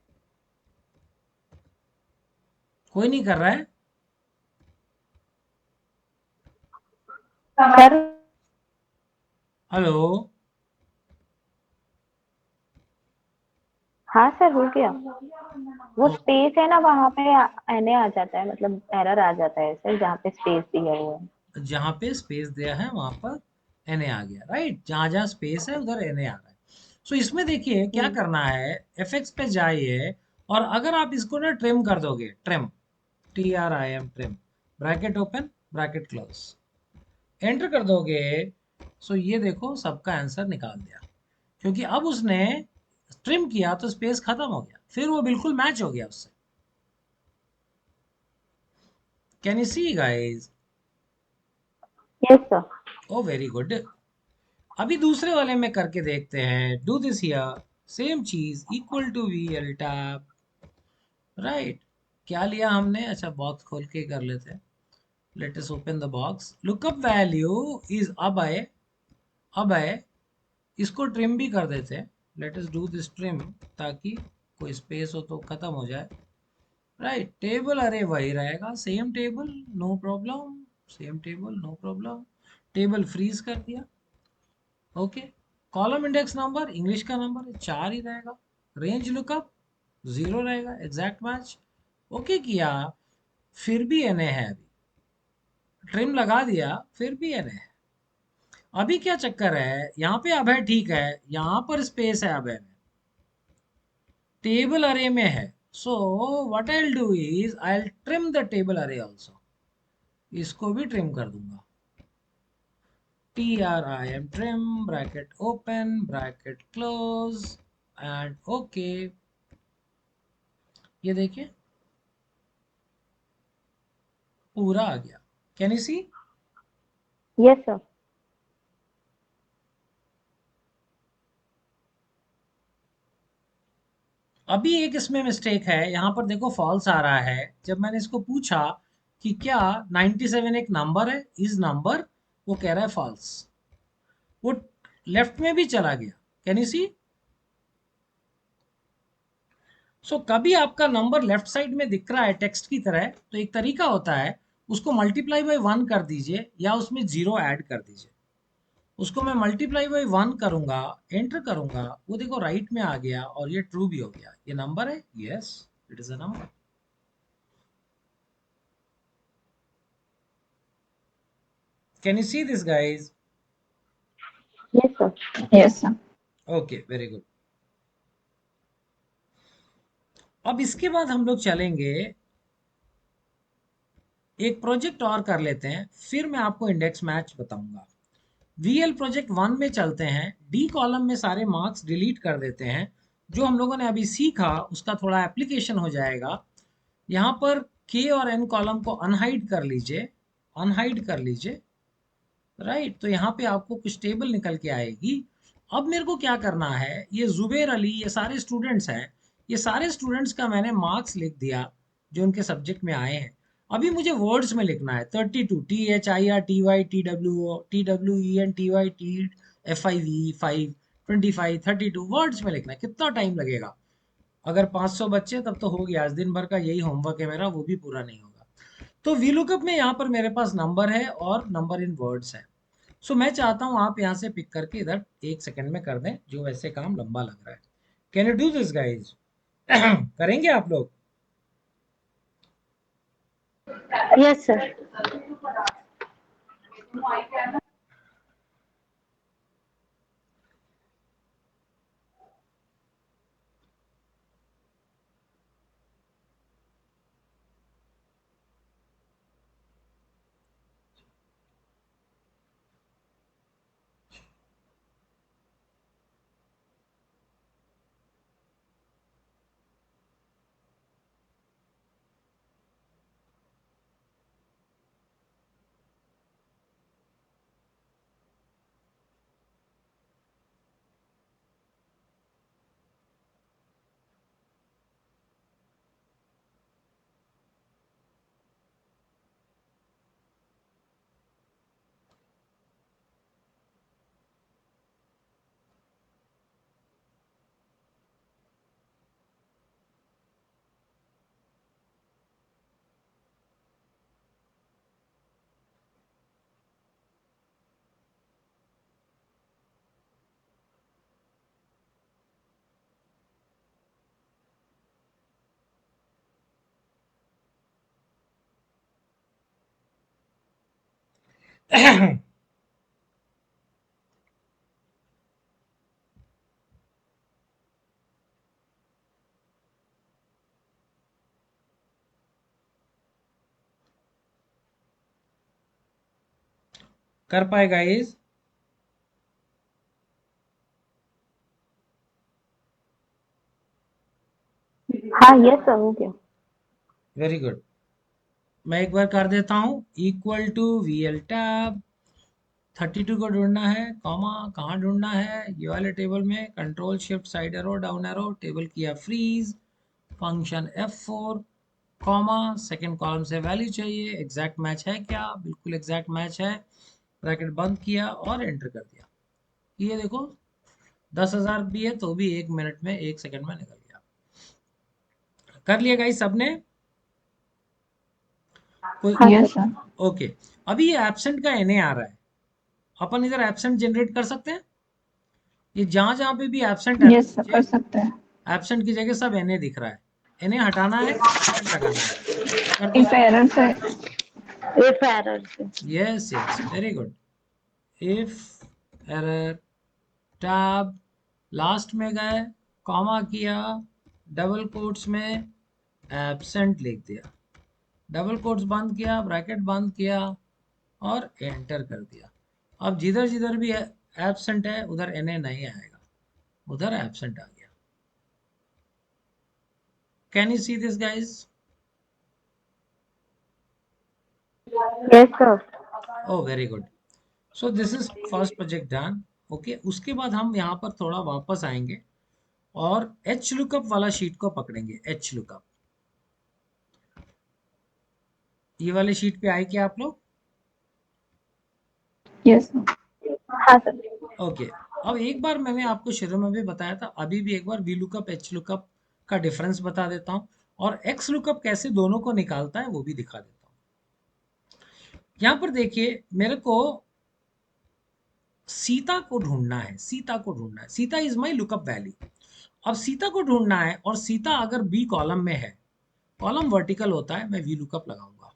कोई नहीं कर रहा है। Sir hello. हाँ सर हो गया। वो स्पेस है ना वहां पे एन आ जाता है, मतलब एरर आ जाता है सर जहाँ पे स्पेस दिया हुआ है। जहां पे स्पेस दिया है वहां पर एन आ गया, राइट। जहां जहां स्पेस है उधर एन आ रहा है। सो इसमें देखिए क्या हम्म। करना है, एफएक्स पे जाइए और अगर आप इसको ना ट्रिम कर दोगे, trim, TRIM, trim, bracket open bracket close, enter कर दोगे, सो ये देखो सबका आंसर निकाल दिया। क्योंकि अब उसने ट्रिम किया तो स्पेस खत्म हो गया, फिर वो बिल्कुल मैच हो गया उससे। Can you see guys? Yes sir. O very good. अभी दूसरे वाले में करके देखते हैं। डू दिस हियर, सेम चीज, equal to V L tab, right. क्या लिया हमने? अच्छा बॉक्स खोल के कर लेते हैं। Let us open the box. Lookup value is अब है, इसको ट्रिम भी कर देते हैं। Let us do this trim, ताकि कोई स्पेस हो तो खत्म हो जाए, राइट। टेबल अरे वही रहेगा, same table, no problem, same table no problem. Table freeze कर दिया, okay. Column index number, English का नंबर 4 ही रहेगा। रेंज लुकअप 0 रहेगा, एग्जैक्ट मैच, ओके किया, फिर भी एन है। अभी ट्रिम लगा दिया, फिर भी एन है। अभी क्या चक्कर है, यहाँ पे अब है ठीक है, यहाँ पर स्पेस है अब है में, टेबल अरे में है। So what I will do is I will trim the table array also, इसको भी ट्रिम कर दूंगा। TRIM trim, bracket open bracket close and okay. ये देखिए पूरा आ गया। Can you see? Yes sir. अभी एक इसमें मिस्टेक है, यहाँ पर देखो फॉल्स आ रहा है। जब मैंने इसको पूछा कि क्या 97 एक नंबर है, इज नंबर, वो कह रहा है फॉल्स। वो लेफ्ट में भी चला गया। कैन यू सी? सो कभी आपका नंबर लेफ्ट साइड में दिख रहा है टेक्स्ट की तरह, तो एक तरीका होता है, उसको मल्टीप्लाई बाय 1 कर दीजिए या उसमें 0 ऐड कर दीजिए। उसको मैं मल्टीप्लाई बाय 1 करूंगा, एंटर करूंगा, वो देखो राइट में आ गया और ये ट्रू भी हो गया। ये नंबर है, yes it is a number. Can you see this guys? Yes sir. Yes sir. Okay very good. अब इसके बाद हम लोग चलेंगे, एक प्रोजेक्ट और कर लेते हैं, फिर मैं आपको इंडेक्स मैच बताऊंगा। वीएल प्रोजेक्ट 1 में चलते हैं। डी कॉलम में सारे मार्क्स डिलीट कर देते हैं। जो हम लोगों ने अभी सीखा उसका थोड़ा एप्लीकेशन हो जाएगा। यहाँ पर के और एन कॉलम को अनहाइड कर लीजिए, अनहाइड कर लीजिए, राइट। तो यहाँ पे आपको कुछ टेबल निकल के आएगी। अब मेरे को क्या करना है, ये जुबेर अली, ये सारे स्टूडेंट्स हैं, ये सारे स्टूडेंट्स का मैंने मार्क्स लिख दिया जो उनके सब्जेक्ट में आए हैं। अभी मुझे वर्ड्स में लिखना है 32, THIR TY TWENTY 5 25 32 वर्ड्स में लिखना है। कितना टाइम लगेगा? अगर 500 बच्चे तब तो हो गया, आज दिन भर का यही होमवर्क है मेरा, वो भी पूरा नहीं होगा। तो वी लुकअप में यहाँ पर मेरे पास नंबर है और नंबर इन वर्ड्स है। सो मैं चाहता हूँ आप यहाँ से पिक करके इधर 1 सेकंड में कर दें, जो वैसे काम लंबा लग रहा है। Can you do this guys? करेंगे आप लोग? Yes sir. कर पाए गाइज? हाँ यस सर, हो गया। Very good. मैं एक बार कर देता हूँ। Equal to V L tab 32 को ढूंढना है, कॉमा कहाँ ढूंढना है, ये वाले टेबल में, control shift side arrow down arrow, table किया freeze, function F4, comma second column से वैल्यू चाहिए, एग्जैक्ट मैच है क्या, बिल्कुल एग्जैक्ट मैच है, ब्रैकेट बंद किया और एंटर कर दिया। ये देखो 10,000 भी है तो भी 1 मिनट में 1 सेकंड में निकल गया। कर लिया गाइस सबने? कोई? हाँ यस सर। सर। ओके। अभी ये एब्सेंट का NA आ रहा है, अपन इधर एब्सेंट जनरेट कर सकते हैं। ये जहां जहां पे भी एब्सेंट है यस सर, कर सकते हैं। एब्सेंट की जगह सब NA दिख रहा है। NA हटाना है, एब्सेंट लगाना है। कर दो। इफ एरर से इफ एरर से। Yes yes, very good. If error tab last में गए, कॉमा किया, डबल कोट्स में एब्सेंट लिख दिया, डबल कोट्स बंद किया, ब्रैकेट बंद किया और एंटर कर दिया। अब जिधर जिधर भी एब्सेंट है उधर NA नहीं आएगा, उधर एब्सेंट आ गया। Can you see this guys? Yes sir. Oh very good. So this is first project done. Okay, उसके बाद हम यहाँ पर थोड़ा वापस आएंगे और एच लुकअप वाला शीट को पकड़ेंगे। एच लुकअप, ये वाले शीट पे आए क्या आप लोग? Yes sir. हाँ सर। ओके। अब एक बार मैंने आपको शुरू में भी बताया था, अभी भी एक बार वी लुकअप एच लुकअप का डिफरेंस बता देता हूँ और एक्स लुकअप कैसे दोनों को निकालता है वो भी दिखा देता हूँ। यहाँ पर देखिए, मेरे को सीता को ढूंढना है, सीता को ढूंढना है, Sita is my lookup value. अब सीता को ढूंढना है और सीता अगर बी कॉलम में है, कॉलम वर्टिकल होता है, मैं वी लुकअप लगाऊंगा।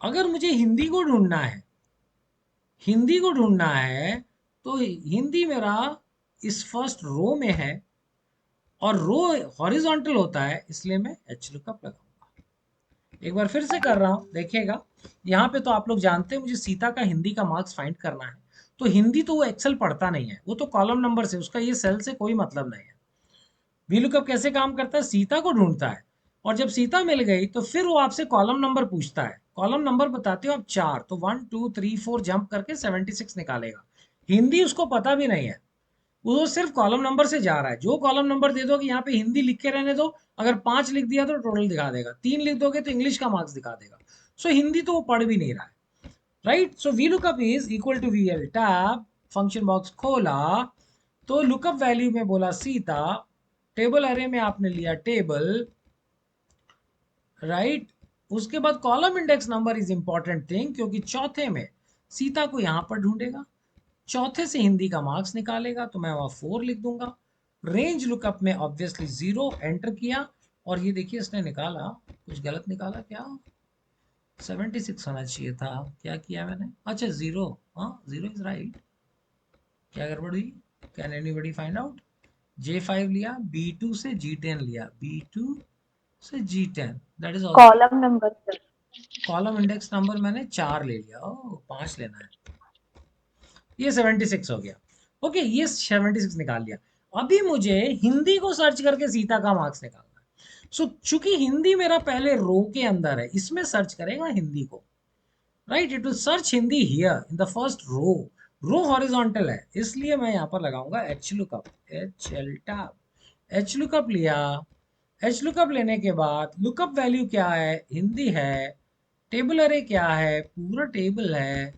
अगर मुझे हिंदी को ढूंढना है, हिंदी को ढूंढना है तो हिंदी मेरा इस फर्स्ट रो में है और रो हॉरिजॉन्टल होता है, इसलिए मैं एच लुकअप लगाऊंगा। एक बार फिर से कर रहा हूं, देखिएगा। यहाँ पे तो आप लोग जानते हैं मुझे सीता का हिंदी का मार्क्स फाइंड करना है, तो हिंदी तो वो एक्सेल पढ़ता नहीं है, वो तो कॉलम नंबर से, उसका ये सेल से कोई मतलब नहीं है। वीलुकअप कैसे काम करता है? सीता को ढूंढता है और जब सीता मिल गई तो फिर वो आपसे कॉलम नंबर पूछता है। कॉलम नंबर बताते हो आप 4, तो 1 2 3 4 जंप करके 76 निकालेगा। हिंदी उसको पता भी नहीं है, वो सिर्फ कॉलम नंबर से जा रहा है। जो कॉलम नंबर दे दो कि यहाँ पे हिंदी लिख के रहने दो, अगर 5 लिख दिया तो टोटल दिखा देगा, 3 लिख दोगे तो इंग्लिश का मार्क्स दिखा देगा। सो हिंदी तो वो पढ़ भी नहीं रहा है, right? So V lookup is equal to VL tab, function box खोला तो लुकअप वैल्यू में बोला सीता, टेबल अरे में आपने लिया टेबल, राइट। उसके बाद column index number is important thing, क्योंकि चौथे में सीता को यहां पर ढूंढेगा, चौथे से हिंदी का मार्क्स निकालेगा, तो मैं वहां 4 लिख दूंगा। रेंज लुकअप में ऑब्वियसली 0 एंटर किया, और ये देखिए इसने निकाला, कुछ गलत निकाला क्या, 76 होना चाहिए था, क्या किया मैंने, अच्छा 0, हाँ 0 इज राइट, क्या गड़बड़ हुई, can anybody find out. J5 लिया, B2 से G10 लिया, B2 से G10, that is also column number sir. Column index number मैंने 4 ले लिया, ओ 5 लेना है, ये 76 हो गया। ओके, ये 76 निकाल लिया। अभी मुझे हिंदी को सर्च करके सीता का मार्क्स निकालना है। सो चूंकि हिंदी मेरा पहले रो के अंदर है, इसमें सर्च करेगा हिंदी को, right, it will search Hindi here in the first row, row horizontal है, इसलिए मैं यहाँ पर लगाऊंगा H lookup, H L tab, H lookup लिया। एच लुकअप लेने के बाद लुकअप वैल्यू क्या है, हिंदी है, टेबल अरे क्या है, पूरा टेबल है,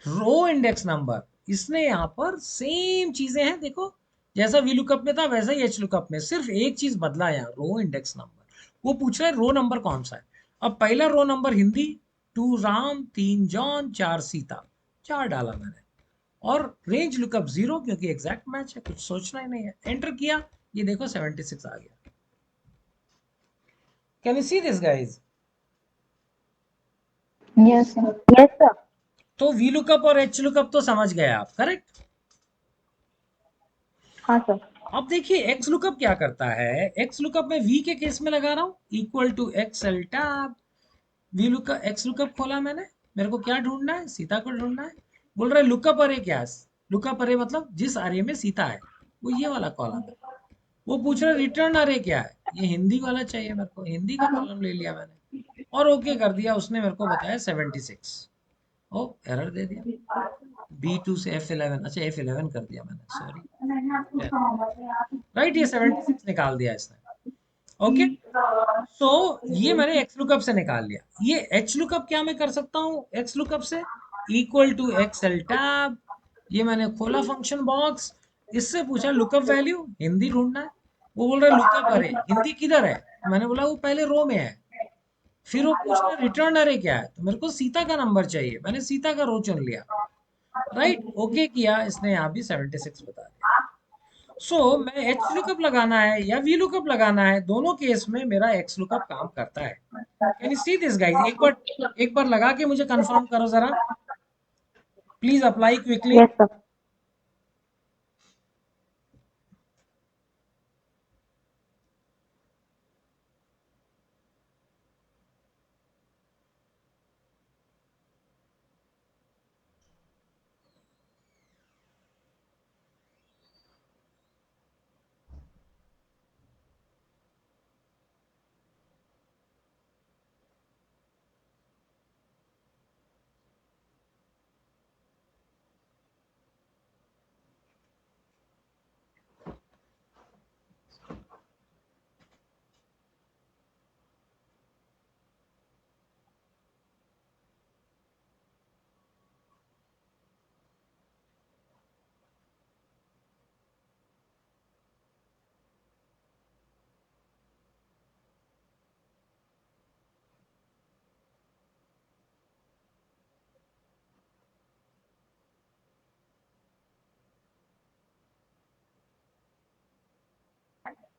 रो इंडेक्स नंबर, इसने यहाँ पर सेम चीजें हैं, देखो जैसा वी लुकअप में था वैसा ही एच लुकअप में, सिर्फ एक चीज बदला है यहाँ, रो इंडेक्स नंबर। वो पूछ रहा है रो नंबर कौन सा है। अब पहला row number Hindi, 2 Ram, 3 John, 4 Sita, 4 डाला मैंने, और रेंज लुकअप 0, क्योंकि एग्जैक्ट मैच है, कुछ सोचना ही नहीं है, एंटर किया, ये देखो 76 आ गया। Can you see this guys? Yes sir. Yes sir. तो वी लुकअप और एच लुकअप तो समझ गए आप, करेक्ट। हाँ सर। अब देखिए एक्स लुकअप क्या करता है, एक्स लुकअप में वी के केस में लगा रहा हूं, equal to X L tab, V lookup, X lookup खोला मैंने, मेरे को क्या ढूंढना है, सीता को ढूंढना है। बोल रहा है लुकअप अरे क्या है, लुकअप अरे मतलब जिस अरे में सीता है, वो ये वाला कॉलम है। वो पूछ रहा है रिटर्न अरे क्या है, ये हिंदी वाला चाहिए मेरे को, हिंदी का कॉलम ले लिया मैंने, और ओके कर दिया, उसने मेरे को बताया 76। ओ एरर दे दिया, B2 से F11, अच्छा F11 कर दिया मैंने, सॉरी, राइट, ये 76 निकाल दिया इसने। ओके, सो ये मैंने एक्स लुकअप से निकाल लिया। ये एच लुकअप क्या मैं कर सकता हूँ एक्स लुकअप से, equal to X L tab, ये मैंने खोला फंक्शन बॉक्स, इससे पूछा लुकअप वैल्यू, हिंदी ढूंढना है। वो बोल रहा है लुकअप अरे, हिंदी किधर है, मैंने बोला वो पहले रो में है। फिर वो पूछ रहा है रिटर्न अरे क्या है, तो मेरे को सीता का नंबर चाहिए, मैंने सीता का रो चुन लिया, राइट, ओके किया, इसने यहाँ भी 76 बता दिया। सो मैं एच लुकअप लगाना है या वी लुकअप लगाना है, दोनों केस में मेरा एक्स लुकअप काम करता है। Can you see this guys, एक बार लगा के मुझे कंफर्म करो जरा, please apply quickly. Yes sir.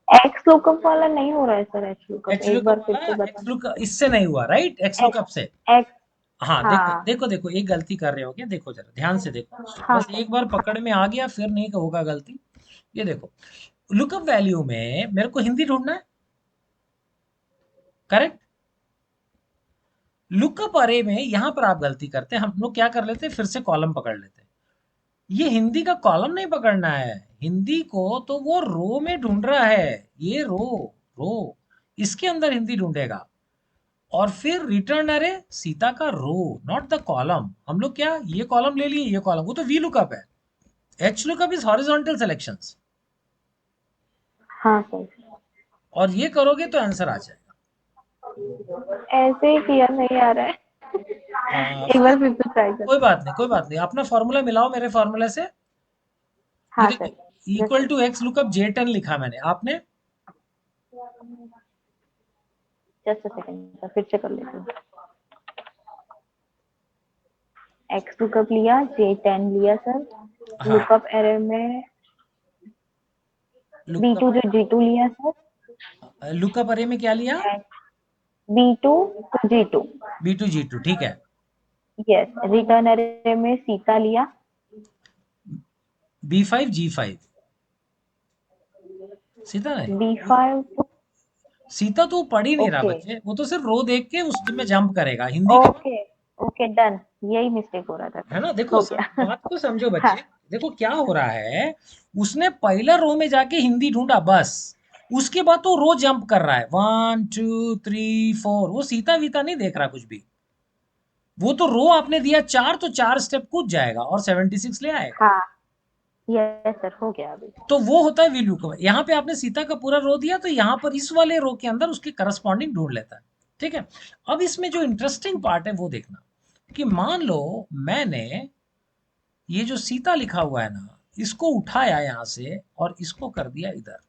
X lookup वाला नहीं हो रहा है सर, एच लुकअप एच एक बार लुकअप फिर वाला से एक्स बता। लुकअप इससे नहीं हुआ, राइट, एक्स लुकअप से। एक्स। हाँ देखो हाँ। देखो देखो, एक गलती कर रहे हो क्या, देखो जरा ध्यान से देखो, हाँ बस सर। एक बार पकड़ में आ गया फिर नहीं होगा गलती। ये देखो, लुकअप वैल्यू में मेरे को हिंदी ढूंढना है, करेक्ट। लुकअप अरे में यहां पर आप गलती करते हैं, हम लोग क्या कर लेते हैं, फिर से कॉलम पकड़ लेते हैं। ये हिंदी का कॉलम नहीं पकड़ना है, हिंदी को तो वो रो में ढूंढ रहा है, ये रो, रो, इसके अंदर हिंदी ढूंढेगा, और फिर रिटर्न अरे सीता का रो, नॉट द कॉलम। हम लोग क्या ये कॉलम ले लिए, ये कॉलम, वो तो वी लुकअप है, H lookup is horizontal selections, हाँ सर। और ये करोगे तो आंसर आ जाएगा। ऐसे ही किया, नहीं आ रहा है। एक फिर बार फिर से ट्राई कोई करते। बात नहीं, कोई बात नहीं, अपना फॉर्मूला मिलाओ मेरे फॉर्मूले से। ये हाँ देखो, sir. Equal to X lookup J10 लिखा मैंने, आपने जस्ट अ सेकंड सर, फिर से कर लेती हूँ। एक्स लुकअप लिया, J10 लिया सर, हाँ लुकअप एरर में लुकअप B2 जो G2 लिया सर, लुकअप अरे में क्या लिया, B2 to G2, B2 G2, ठीक है। यस, रिटर्न एरर में सीता लिया, B5 G5, सीता नहीं, B5 to, सीता तो पढ़ ही नहीं रहा ओके बच्चे, वो तो सिर्फ रो देख के उसमें जंप करेगा हिंदी के बाद, ओके ओके डन, यही मिस्टेक हो रहा था है सर, ना। देखो हो गया। बात को समझो हाँ बच्चे, देखो क्या हो रहा है, उसने पहला रो में जाके हिंदी ढूंढा बस, उसके बाद तो रो जंप कर रहा है 1 2 3 4, वो सीता वीता नहीं देख रहा कुछ भी, वो तो रो आपने दिया 4 तो 4 स्टेप कूद जाएगा और 76 ले आएगा। हाँ, यस सर, हो गया अभी। तो वो होता है वैल्यू कवर। यहाँ पे आपने सीता का पूरा रो दिया तो यहाँ पर इस वाले रो के अंदर उसके करस्पॉन्डिंग ढूंढ लेता है, ठीक है। अब इसमें जो इंटरेस्टिंग पार्ट है वो देखना कि मान लो मैंने ये जो सीता लिखा हुआ है ना, इसको उठाया यहां से और इसको कर दिया इधर,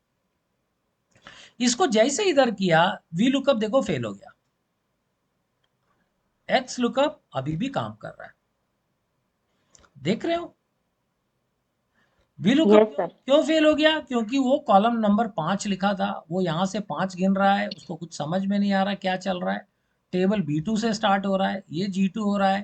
इसको जैसे इधर किया वी लुकअप देखो फेल हो गया, एक्स लुकअप अभी भी काम कर रहा है, देख रहे हो। वी लुकअप यस सर, क्यों फेल हो गया, क्योंकि वो कॉलम नंबर 5 लिखा था, वो यहां से 5 गिन रहा है, उसको कुछ समझ में नहीं आ रहा क्या चल रहा है, टेबल B2 से स्टार्ट हो रहा है, ये G2 हो रहा है,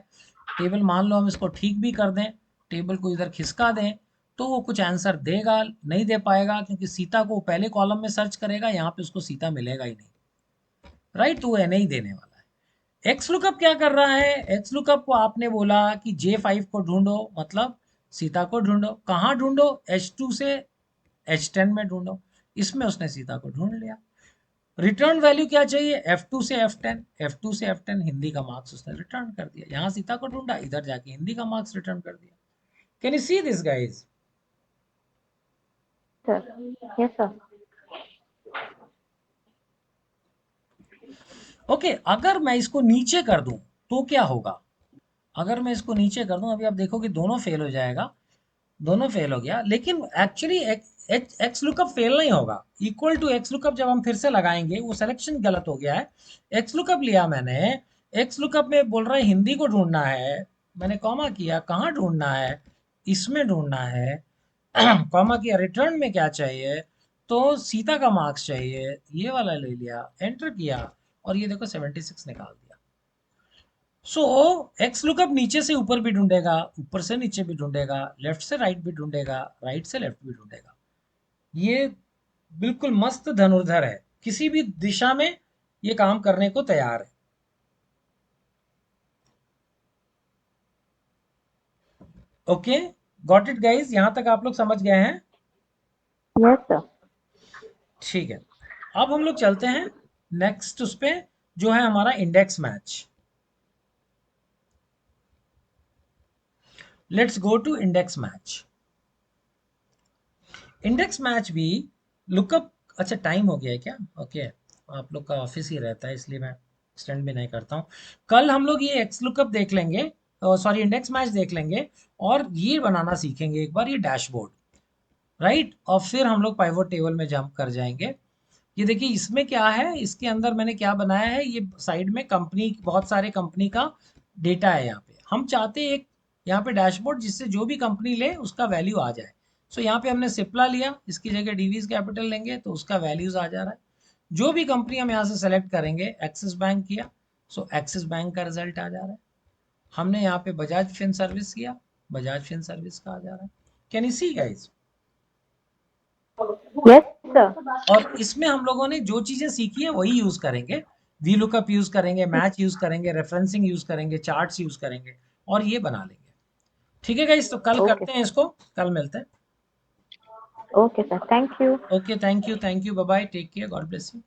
टेबल मान लो हम इसको ठीक भी कर दें, टेबल को इधर खिसका दें, तो वो कुछ आंसर देगा नहीं दे पाएगा, क्योंकि सीता को पहले कॉलम में सर्च करेगा, यहाँ पे उसको सीता मिलेगा ही नहीं, राइट, तो वो नहीं देने वाला है। एक्स लुकअप क्या कर रहा है, एक्स लुकअप को आपने बोला कि J5 को ढूंढो, मतलब सीता को ढूंढो, कहाँ ढूंढो, H2 से H10 में ढूंढो, इसमें उसने सीता को ढूंढ लिया। रिटर्न वैल्यू क्या चाहिए, F2 से F10, F2 से F10 हिंदी का मार्क्स उसने रिटर्न कर दिया, यहाँ सीता को ढूंढा, इधर जाके हिंदी का मार्क्स रिटर्न कर दिया। Can you see this guys? Sir, yes sir, okay, अगर मैं इसको नीचे कर दूं तो क्या होगा, अगर मैं इसको नीचे कर दूं, अभी आप देखो कि दोनों फेल हो जाएगा, दोनों फेल हो गया, लेकिन एक्चुअली एक्स लुकअप फेल नहीं होगा, इक्वल टू एक्स लुकअप जब हम फिर से लगाएंगे वो सिलेक्शन गलत हो गया है। एक्स लुकअप लिया मैंने, एक्स लुकअप में बोल रहा है हिंदी को ढूंढना है, मैंने कॉमा किया, कहाँ ढूंढना है, इसमें ढूंढना है, कॉमा किया, रिटर्न में क्या चाहिए, तो सीता का मार्क्स चाहिए, ये वाला ले लिया, एंटर किया और ये देखो 76 निकाल दिया। सो एक्स लुकअप नीचे से ऊपर भी ढूंढेगा, ऊपर से नीचे भी ढूंढेगा, लेफ्ट से राइट भी ढूंढेगा, राइट से लेफ्ट भी ढूंढेगा। ये बिल्कुल मस्त धनुर्धर है, किसी भी दिशा में ये काम करने को तैयार है। ओके, गॉट इट गाइज, यहां तक आप लोग समझ गए हैं? यस सर, ठीक है, अब हम लोग चलते हैं नेक्स्ट उस पे, जो है हमारा index match. Let's go to index match. Index match भी लुकअप, अच्छा टाइम हो गया है क्या, ओके, आप लोग का ऑफिस ही रहता है इसलिए मैं एक्सटेंड भी नहीं करता हूँ। कल हम लोग ये एक्स लुकअप देख लेंगे, सॉरी इंडेक्स मैच देख लेंगे, और ये बनाना सीखेंगे एक बार, ये डैशबोर्ड, राइट, और फिर हम लोग पाइवट टेबल में जंप कर जाएंगे। ये देखिए इसमें क्या है, इसके अंदर मैंने क्या बनाया है, ये साइड में कंपनी, बहुत सारे कंपनी का डेटा है, यहाँ पे हम चाहते हैं एक यहाँ पे डैशबोर्ड जिससे जो भी कंपनी ले उसका वैल्यू आ जाए। सो यहाँ पे हमने सिप्ला लिया, इसकी जगह डीवीज कैपिटल लेंगे तो उसका वैल्यूज आ जा रहा है। जो भी कंपनी हम यहाँ से सेलेक्ट करेंगे, एक्सिस बैंक किया, सो एक्सिस बैंक का रिजल्ट आ जा रहा है। हमने यहाँ पे बजाज फिन सर्विस किया, बजाज फिन सर्विस का आ जा रहा है। Can you see guys? Yes sir, और इसमें हम लोगों ने जो चीजें सीखी है वही यूज करेंगे, वी लुकअप यूज करेंगे, मैच यूज करेंगे, रेफरेंसिंग यूज करेंगे, चार्ट्स यूज करेंगे और ये बना लेंगे। ठीक है गाइस, तो कल ओके करते हैं इसको, कल मिलते हैं। Okay sir, thank you. Okay, thank you, bye bye, take care, God bless you.